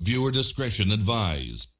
Viewer discretion advised.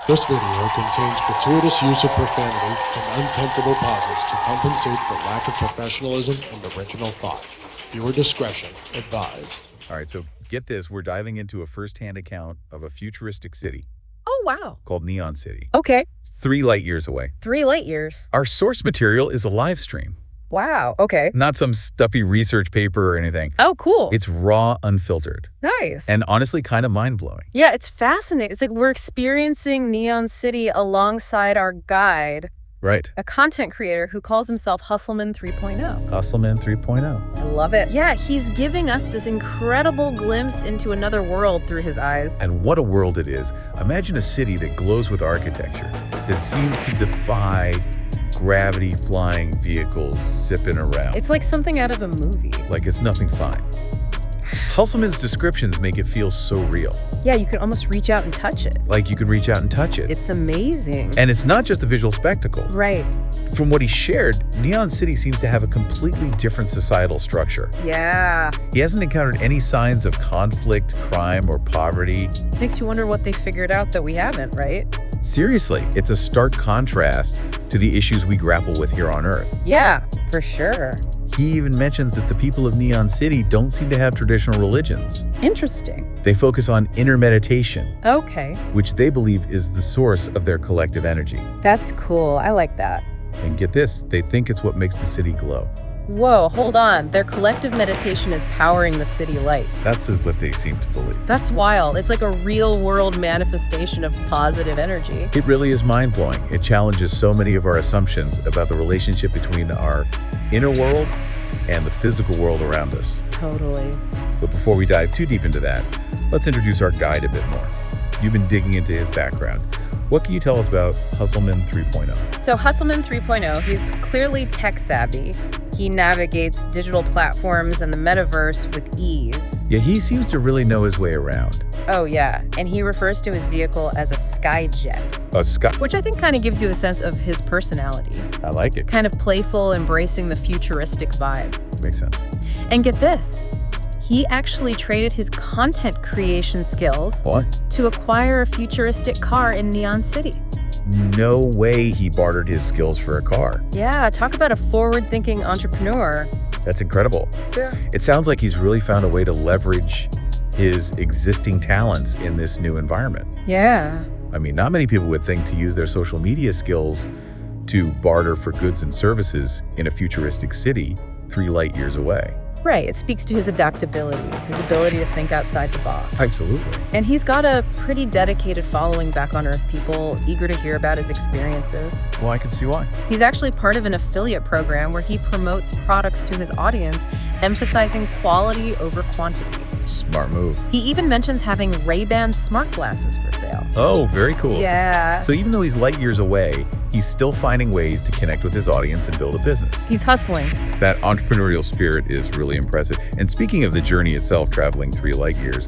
This video contains gratuitous use of profanity and uncomfortable pauses to compensate for lack of professionalism and original thought. Viewer discretion advised. All right, so get this. We're diving into a first-hand account of a futuristic city. Oh, wow. Called Neon City. Okay. 3 light years away. 3 light years. Our source material is a live stream. Wow. Okay. Not some stuffy research paper or anything. Oh, cool. It's raw, unfiltered. Nice. And honestly, kind of mind-blowing. Yeah, it's fascinating. It's like we're experiencing Neon City alongside our guide, Right. a content creator who calls himself Hustleman 3.0. Hustleman 3.0. I love it. Yeah, he's giving us this incredible glimpse into another world through his eyes. And what a world it is. Imagine a city that glows with architecture, that seems to defy gravity flying vehicles zipping around. It's like something out of a movie. Like it's nothing fine. Hustleman's descriptions make it feel so real. Yeah, you can almost reach out and touch it. Like you could reach out and touch it. It's amazing. And it's not just a visual spectacle. Right. From what he shared, Neon City seems to have a completely different societal structure. Yeah. He hasn't encountered any signs of conflict, crime, or poverty. Makes you wonder what they figured out that we haven't, right? Seriously, it's a stark contrast to the issues we grapple with here on Earth. Yeah, for sure. He even mentions that the people of Neon City don't seem to have traditional religions. Interesting. They focus on inner meditation, Okay. which they believe is the source of their collective energy. That's cool. I like that. And get this, they think it's what makes the city glow. Whoa, hold on. Their collective meditation is powering the city lights. That's what they seem to believe. That's wild. It's like a real-world manifestation of positive energy. It really is mind-blowing. It challenges so many of our assumptions about the relationship between our inner world and the physical world around us. Totally. But before we dive too deep into that, let's introduce our guide a bit more. You've been digging into his background. What can you tell us about Hustleman 3.0? So Hustleman 3.0, he's clearly tech-savvy. He navigates digital platforms and the metaverse with ease. Yeah, he seems to really know his way around. Oh, yeah. And he refers to his vehicle as a skyjet. A sky. Which I think kind of gives you a sense of his personality. I like it. Kind of playful, embracing the futuristic vibe. Makes sense. And get this. He actually traded his content creation skills What? to acquire a futuristic car in Neon City. No way he bartered his skills for a car. Yeah, talk about a forward-thinking entrepreneur. That's incredible. Yeah. It sounds like he's really found a way to leverage his existing talents in this new environment. Yeah. I mean, not many people would think to use their social media skills to barter for goods and services in a futuristic city 3 light years away. Right, it speaks to his adaptability, his ability to think outside the box. Absolutely. And he's got a pretty dedicated following back on Earth, people eager to hear about his experiences. Well, I can see why. He's actually part of an affiliate program where he promotes products to his audience, emphasizing quality over quantity. Smart move. He even mentions having Ray-Ban smart glasses for sale. Oh, very cool. Yeah. So even though he's light years away, he's still finding ways to connect with his audience and build a business. He's hustling. That entrepreneurial spirit is really impressive. And speaking of the journey itself, traveling 3 light years,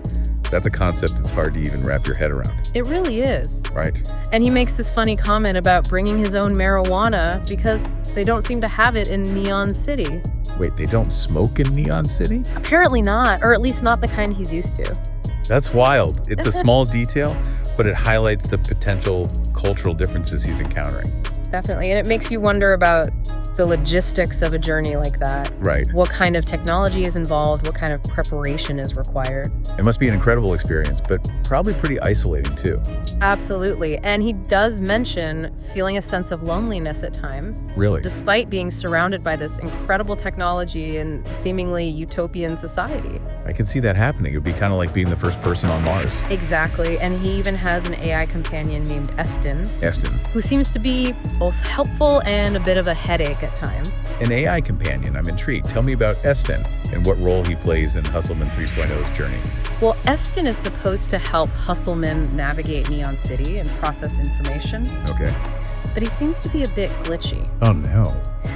that's a concept that's hard to even wrap your head around. It really is. Right. And he makes this funny comment about bringing his own marijuana because they don't seem to have it in Neon City. Wait, they don't smoke in Neon City? Apparently not, or at least not the kind he's used to. That's wild. It's a small detail, but it highlights the potential cultural differences he's encountering. Definitely. And it makes you wonder about the logistics of a journey like that. Right. What kind of technology is involved? What kind of preparation is required? It must be an incredible experience, but probably pretty isolating too. Absolutely. And he does mention feeling a sense of loneliness at times. Really? Despite being surrounded by this incredible technology and seemingly utopian society. I can see that happening. It would be kind of like being the first person on Mars. Exactly. And he even has an AI companion named Eston, Eston. who seems to be both helpful and a bit of a headache at times. An AI companion. I'm intrigued. Tell me about Eston and what role he plays in Hustleman 3.0's journey. Well, Eston is supposed to help Hustleman navigate Neon City and process information, Okay. but he seems to be a bit glitchy. Oh no.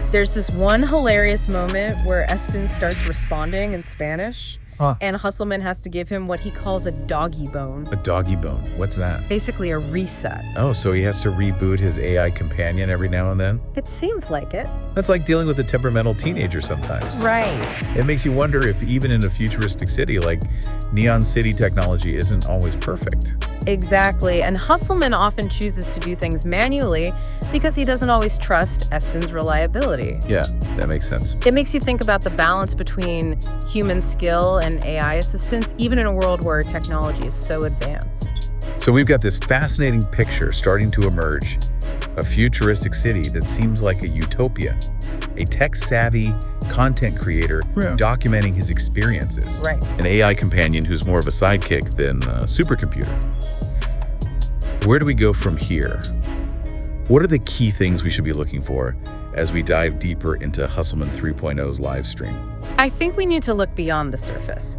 There's this one hilarious moment where Eston starts responding in Spanish, and Hustleman has to give him what he calls a doggy bone. A doggy bone. What's that? Basically a reset. Oh, so he has to reboot his AI companion every now and then? It seems like it. That's like dealing with a temperamental teenager sometimes. Right. It makes you wonder if even in a futuristic city like Neon City, technology isn't always perfect. Exactly. And Hustleman often chooses to do things manually because he doesn't always trust Eston's reliability. Yeah, that makes sense. It makes you think about the balance between human skill and AI assistance, even in a world where technology is so advanced. So we've got this fascinating picture starting to emerge, a futuristic city that seems like a utopia, a tech-savvy content creator documenting his experiences, Right. an AI companion who's more of a sidekick than a supercomputer. Where do we go from here? What are the key things we should be looking for as we dive deeper into Hustleman 3.0's live stream? I think we need to look beyond the surface.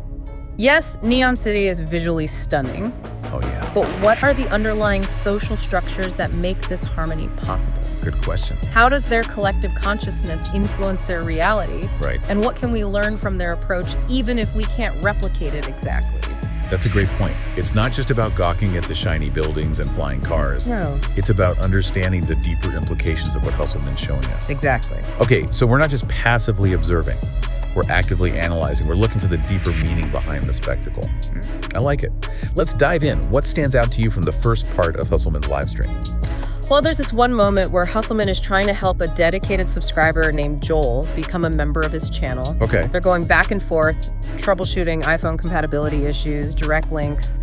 Yes, Neon City is visually stunning, Oh yeah, but what are the underlying social structures that make this harmony possible? good question. How does their collective consciousness influence their reality? Right. And what can we learn from their approach, even if we can't replicate it exactly? That's a great point. It's not just about gawking at the shiny buildings and flying cars. No. It's about understanding the deeper implications of what Hustleman's showing us. Exactly. Okay, so we're not just passively observing. We're actively analyzing. We're looking for the deeper meaning behind the spectacle. I like it. Let's dive in. What stands out to you from the first part of Hustleman's live stream? Well, there's this one moment where Hustleman is trying to help a dedicated subscriber named Joel become a member of his channel. Okay. They're going back and forth, troubleshooting iPhone compatibility issues, direct links,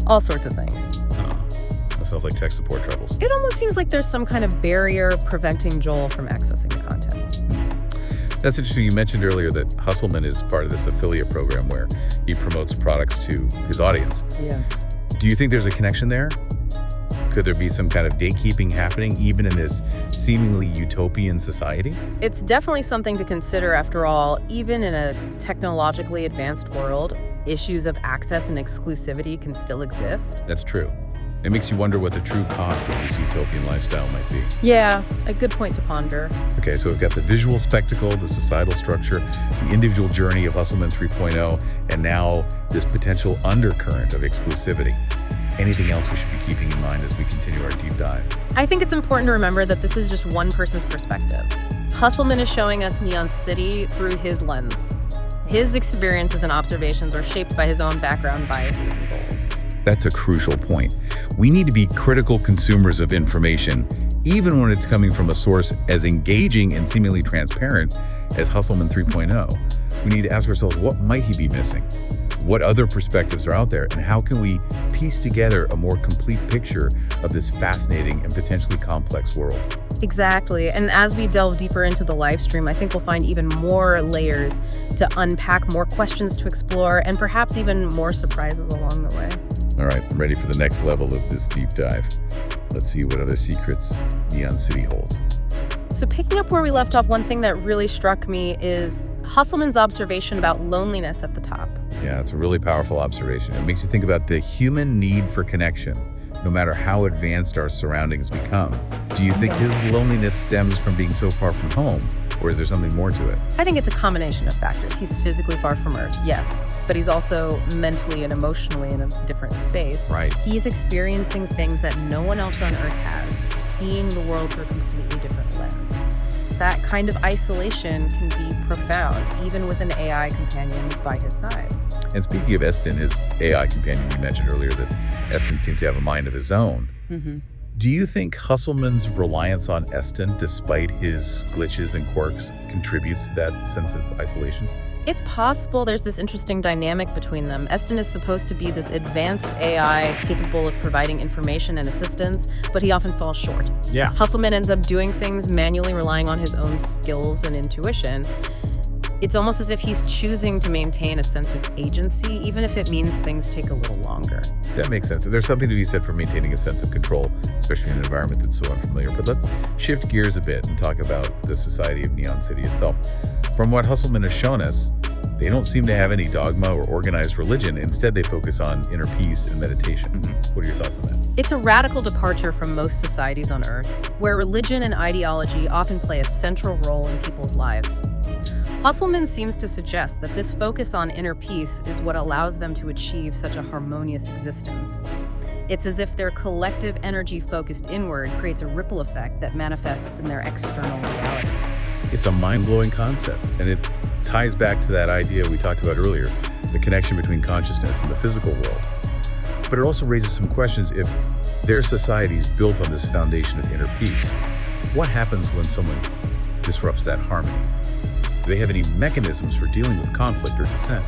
all sorts of things. That sounds like tech support troubles. It almost seems like there's some kind of barrier preventing Joel from accessing the content. That's interesting. You mentioned earlier that Hustleman is part of this affiliate program where he promotes products to his audience. Yeah. Do you think there's a connection there? Could there be some kind of gatekeeping happening even in this seemingly utopian society? It's definitely something to consider. After all, even in a technologically advanced world, issues of access and exclusivity can still exist. That's true. It makes you wonder what the true cost of this utopian lifestyle might be. Yeah, a good point to ponder. Okay, so we've got the visual spectacle, the societal structure, the individual journey of Hustleman 3.0, and now this potential undercurrent of exclusivity. Anything else we should be keeping in mind as we continue our deep dive? I think it's important to remember that this is just one person's perspective. Hustleman is showing us Neon City through his lens. His experiences and observations are shaped by his own background, biases, and goals. That's a crucial point. We need to be critical consumers of information, even when it's coming from a source as engaging and seemingly transparent as Hustleman 3.0. We need to ask ourselves, what might he be missing? What other perspectives are out there? And how can we piece together a more complete picture of this fascinating and potentially complex world? Exactly. And as we delve deeper into the live stream, I think we'll find even more layers to unpack, more questions to explore, and perhaps even more surprises along the way. All right, I'm ready for the next level of this deep dive. Let's see what other secrets Neon City holds. So picking up where we left off, one thing that really struck me is Hustleman's observation about loneliness at the top. Yeah, it's a really powerful observation. It makes you think about the human need for connection, no matter how advanced our surroundings become. Do you think his loneliness stems from being so far from home, or is there something more to it? I think it's a combination of factors. He's physically far from Earth, yes, but he's also mentally and emotionally in a different space. Right. He's experiencing things that no one else on Earth has, seeing the world through a completely different lens. That kind of isolation can be profound, even with an AI companion by his side. And speaking of Eston, his AI companion, you mentioned earlier that Eston seems to have a mind of his own. Mm-hmm. Do you think Hustleman's reliance on Eston, despite his glitches and quirks, contributes to that sense of isolation? It's possible there's this interesting dynamic between them. Eston is supposed to be this advanced AI capable of providing information and assistance, but he often falls short. Yeah. Hustleman ends up doing things manually, relying on his own skills and intuition. It's almost as if he's choosing to maintain a sense of agency, even if it means things take a little longer. That makes sense. There's something to be said for maintaining a sense of control, especially in an environment that's so unfamiliar. But let's shift gears a bit and talk about the society of Neon City itself. From what Hustleman has shown us, they don't seem to have any dogma or organized religion. Instead, they focus on inner peace and meditation. What are your thoughts on that? It's a radical departure from most societies on Earth, where religion and ideology often play a central role in people's lives. Hustleman seems to suggest that this focus on inner peace is what allows them to achieve such a harmonious existence. It's as if their collective energy focused inward creates a ripple effect that manifests in their external reality. It's a mind-blowing concept, and it ties back to that idea we talked about earlier, the connection between consciousness and the physical world. But it also raises some questions. If their society is built on this foundation of inner peace, what happens when someone disrupts that harmony? Do they have any mechanisms for dealing with conflict or dissent?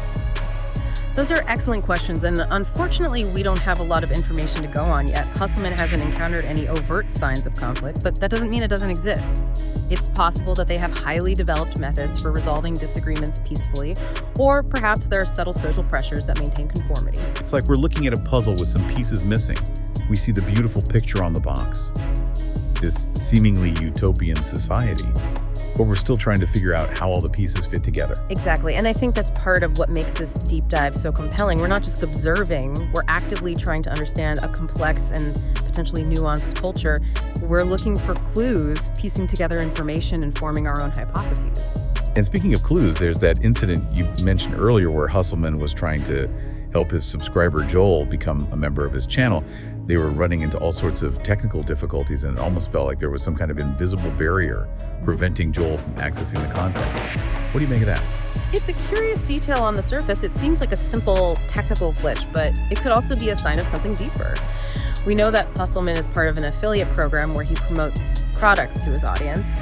Those are excellent questions, and unfortunately, we don't have a lot of information to go on yet. Hustleman hasn't encountered any overt signs of conflict, but that doesn't mean it doesn't exist. It's possible that they have highly developed methods for resolving disagreements peacefully, or perhaps there are subtle social pressures that maintain conformity. It's like we're looking at a puzzle with some pieces missing. We see the beautiful picture on the box, this seemingly utopian society, but we're still trying to figure out how all the pieces fit together. Exactly, and I think that's part of what makes this deep dive so compelling. We're not just observing, we're actively trying to understand a complex and potentially nuanced culture. We're looking for clues, piecing together information, and forming our own hypotheses. And speaking of clues, there's that incident you mentioned earlier where Hustleman was trying to help his subscriber Joel become a member of his channel. They were running into all sorts of technical difficulties, and it almost felt like there was some kind of invisible barrier preventing Joel from accessing the content. What do you make of that? It's a curious detail on the surface. It seems like a simple technical glitch, but it could also be a sign of something deeper. We know that Hustleman is part of an affiliate program where he promotes products to his audience.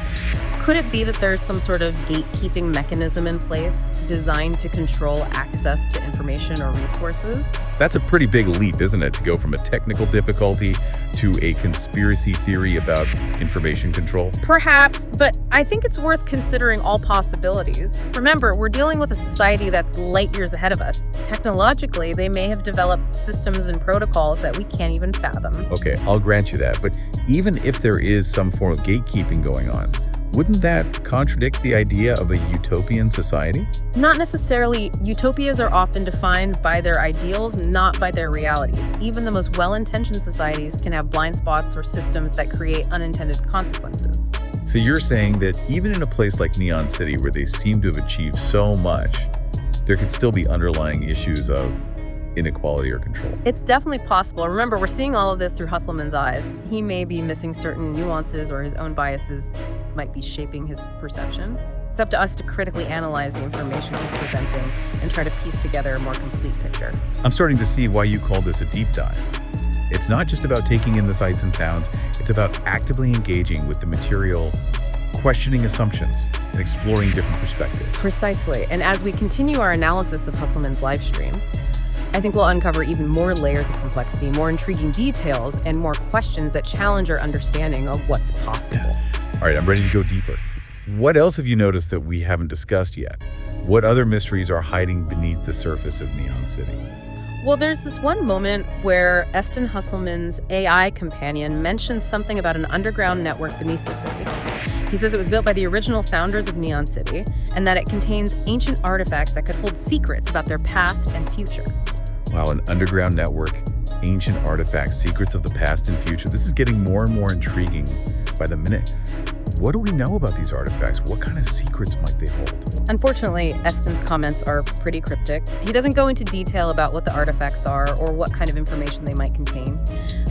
Could it be that there's some sort of gatekeeping mechanism in place designed to control access to information or resources? That's a pretty big leap, isn't it, to go from a technical difficulty to a conspiracy theory about information control? Perhaps, but I think it's worth considering all possibilities. Remember, we're dealing with a society that's light years ahead of us. Technologically, they may have developed systems and protocols that we can't even fathom. Okay, I'll grant you that, but even if there is some form of gatekeeping going on, wouldn't that contradict the idea of a utopian society? Not necessarily. Utopias are often defined by their ideals, not by their realities. Even the most well-intentioned societies can have blind spots or systems that create unintended consequences. So you're saying that even in a place like Neon City, where they seem to have achieved so much, there could still be underlying issues of inequality or control? It's definitely possible. Remember, we're seeing all of this through Hustleman's eyes. He may be missing certain nuances, or his own biases might be shaping his perception. It's up to us to critically analyze the information he's presenting and try to piece together a more complete picture. I'm starting to see why you call this a deep dive. It's not just about taking in the sights and sounds, it's about actively engaging with the material, questioning assumptions, and exploring different perspectives. Precisely. And as we continue our analysis of Hustleman's live stream, I think we'll uncover even more layers of complexity, more intriguing details, and more questions that challenge our understanding of what's possible. All right, I'm ready to go deeper. What else have you noticed that we haven't discussed yet? What other mysteries are hiding beneath the surface of Neon City? Well, there's this one moment where Eston Hustleman's AI companion mentions something about an underground network beneath the city. He says it was built by the original founders of Neon City, and that it contains ancient artifacts that could hold secrets about their past and future. Wow, an underground network, ancient artifacts, secrets of the past and future. This is getting more and more intriguing by the minute. What do we know about these artifacts? What kind of secrets might they hold? Unfortunately, Eston's comments are pretty cryptic. He doesn't go into detail about what the artifacts are or what kind of information they might contain,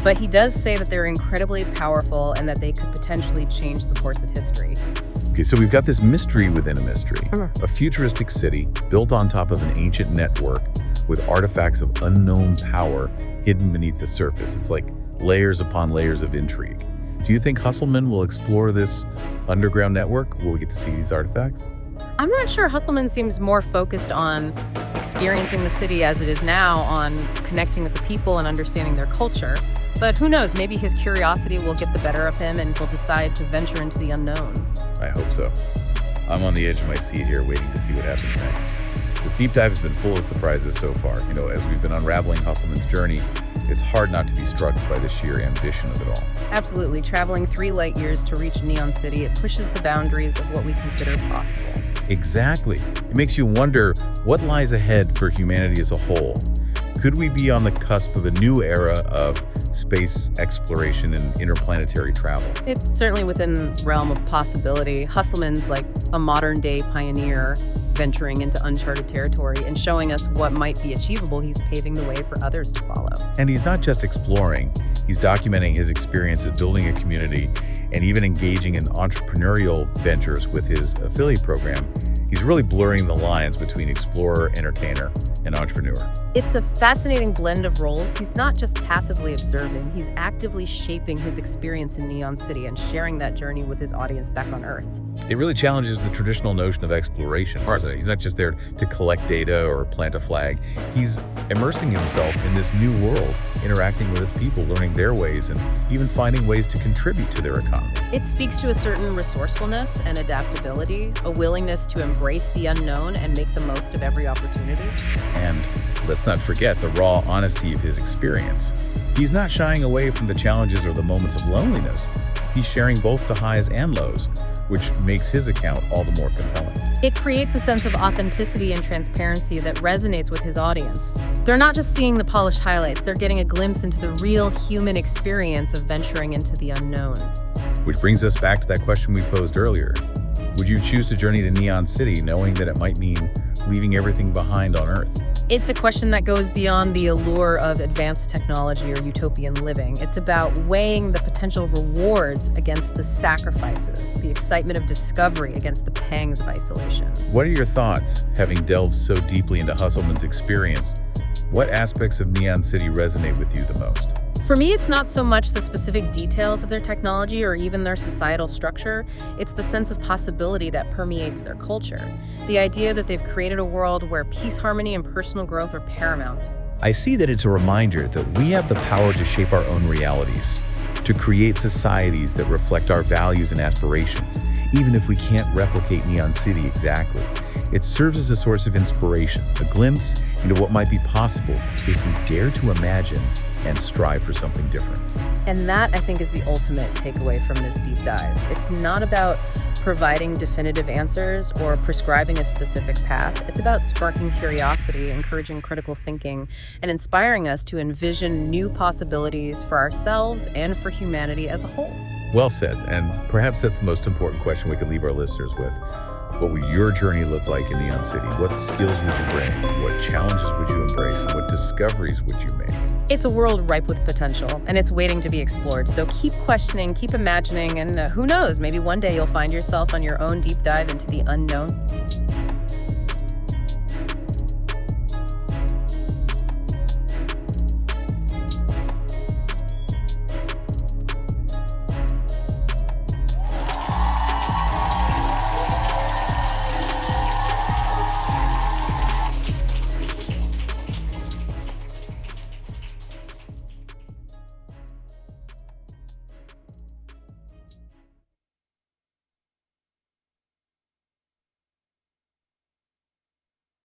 but he does say that they're incredibly powerful and that they could potentially change the course of history. Okay, so we've got this mystery within a mystery. A futuristic city built on top of an ancient network with artifacts of unknown power hidden beneath the surface. It's like layers upon layers of intrigue. Do you think Hustleman will explore this underground network? Will we get to see these artifacts? I'm not sure. Hustleman seems more focused on experiencing the city as it is now, on connecting with the people and understanding their culture. But who knows, maybe his curiosity will get the better of him and he'll decide to venture into the unknown. I hope so. I'm on the edge of my seat here waiting to see what happens next. This deep dive has been full of surprises so far. You know, as we've been unraveling Hustleman's journey, it's hard not to be struck by the sheer ambition of it all. Absolutely. Traveling 3 light years to reach Neon City, it pushes the boundaries of what we consider possible. Exactly. It makes you wonder what lies ahead for humanity as a whole. Could we be on the cusp of a new era of space exploration and interplanetary travel. It's certainly within the realm of possibility. Hustleman's like a modern-day pioneer venturing into uncharted territory and showing us what might be achievable. He's paving the way for others to follow. And he's not just exploring, he's documenting his experience of building a community and even engaging in entrepreneurial ventures with his affiliate program. He's really blurring the lines between explorer, entertainer, and entrepreneur. It's a fascinating blend of roles. He's not just passively observing, he's actively shaping his experience in Neon City and sharing that journey with his audience back on Earth. It really challenges the traditional notion of exploration, doesn't it? He's not just there to collect data or plant a flag. He's immersing himself in this new world, interacting with its people, learning their ways, and even finding ways to contribute to their economy. It speaks to a certain resourcefulness and adaptability, a willingness to embrace the unknown and make the most of every opportunity. And let's not forget the raw honesty of his experience. He's not shying away from the challenges or the moments of loneliness. He's sharing both the highs and lows, which makes his account all the more compelling. It creates a sense of authenticity and transparency that resonates with his audience. They're not just seeing the polished highlights, they're getting a glimpse into the real human experience of venturing into the unknown. Which brings us back to that question we posed earlier. Would you choose to journey to Neon City knowing that it might mean leaving everything behind on Earth? It's a question that goes beyond the allure of advanced technology or utopian living. It's about weighing the potential rewards against the sacrifices, the excitement of discovery against the pangs of isolation. What are your thoughts, having delved so deeply into Hustleman's experience? What aspects of Neon City resonate with you the most? For me, it's not so much the specific details of their technology or even their societal structure. It's the sense of possibility that permeates their culture. The idea that they've created a world where peace, harmony, and personal growth are paramount. I see that it's a reminder that we have the power to shape our own realities, to create societies that reflect our values and aspirations, even if we can't replicate Neon City exactly. It serves as a source of inspiration, a glimpse into what might be possible if we dare to imagine and strive for something different. And that, I think, is the ultimate takeaway from this deep dive. It's not about providing definitive answers or prescribing a specific path. It's about sparking curiosity, encouraging critical thinking, and inspiring us to envision new possibilities for ourselves and for humanity as a whole. Well said, and perhaps that's the most important question we could leave our listeners with. What would your journey look like in Neon City? What skills would you bring? What challenges would you embrace? And what discoveries would you make? It's a world ripe with potential, and it's waiting to be explored. So keep questioning, keep imagining, and who knows, maybe one day you'll find yourself on your own deep dive into the unknown.